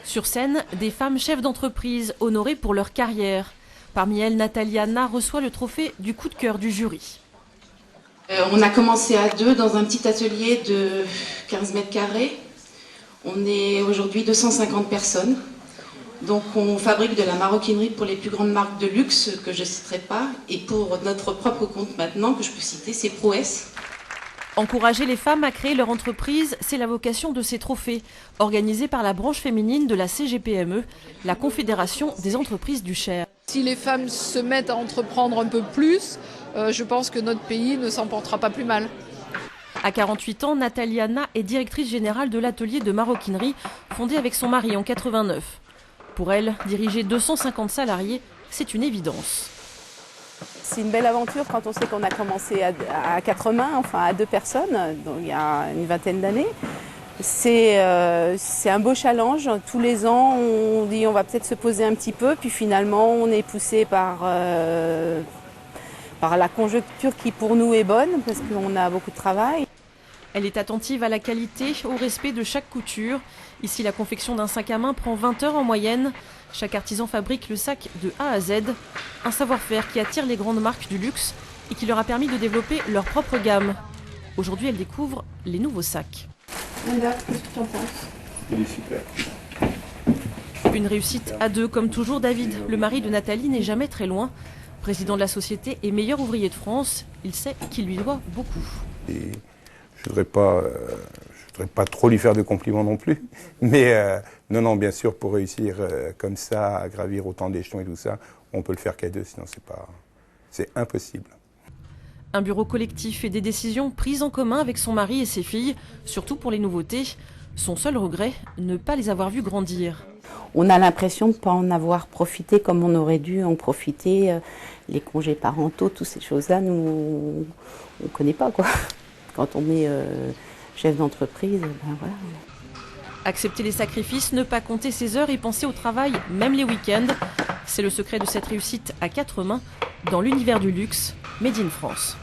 Sur scène, des femmes chefs d'entreprise honorées pour leur carrière. Parmi elles, Nathalie Anna reçoit le trophée du coup de cœur du jury. On a commencé à deux dans un petit atelier de 15 mètres carrés. On est aujourd'hui 250 personnes. Donc on fabrique de la maroquinerie pour les plus grandes marques de luxe que je ne citerai pas. Et pour notre propre compte maintenant, que je peux citer, c'est Prouesse. Encourager les femmes à créer leur entreprise, c'est la vocation de ces trophées, organisés par la branche féminine de la CGPME, la Confédération des entreprises du Cher. Si les femmes se mettent à entreprendre un peu plus, je pense que notre pays ne s'en portera pas plus mal. À 48 ans, Nathalie Anna est directrice générale de l'atelier de maroquinerie fondé avec son mari en 89. Pour elle, diriger 250 salariés, c'est une évidence. C'est une belle aventure quand on sait qu'on a commencé à quatre mains, enfin à deux personnes, donc il y a une vingtaine d'années. C'est un beau challenge. Tous les ans, on dit on va peut-être se poser un petit peu, puis finalement on est poussé par la conjoncture qui pour nous est bonne, parce qu'on a beaucoup de travail. Elle est attentive à la qualité, au respect de chaque couture. Ici, la confection d'un sac à main prend 20 heures en moyenne. Chaque artisan fabrique le sac de A à Z. Un savoir-faire qui attire les grandes marques du luxe et qui leur a permis de développer leur propre gamme. Aujourd'hui, elle découvre les nouveaux sacs. Alors, qu'est-ce que tu en penses ? Il est super. Une réussite à deux, comme toujours. David, le mari de Nathalie, n'est jamais très loin. Président de la société et meilleur ouvrier de France, il sait qu'il lui doit beaucoup. Et je voudrais pas trop lui faire de compliments non plus. Mais non, bien sûr, pour réussir comme ça, à gravir autant d'échelons et tout ça, on peut le faire qu'à deux, sinon c'est impossible. Un bureau collectif et des décisions prises en commun avec son mari et ses filles, surtout pour les nouveautés. Son seul regret, ne pas les avoir vues grandir. On a l'impression de ne pas en avoir profité comme on aurait dû en profiter. Les congés parentaux, toutes ces choses-là, nous, on ne connaît pas, quoi. Quand on est chef d'entreprise, ben voilà. Accepter les sacrifices, ne pas compter ses heures et penser au travail, même les week-ends. C'est le secret de cette réussite à quatre mains dans l'univers du luxe, Made in France.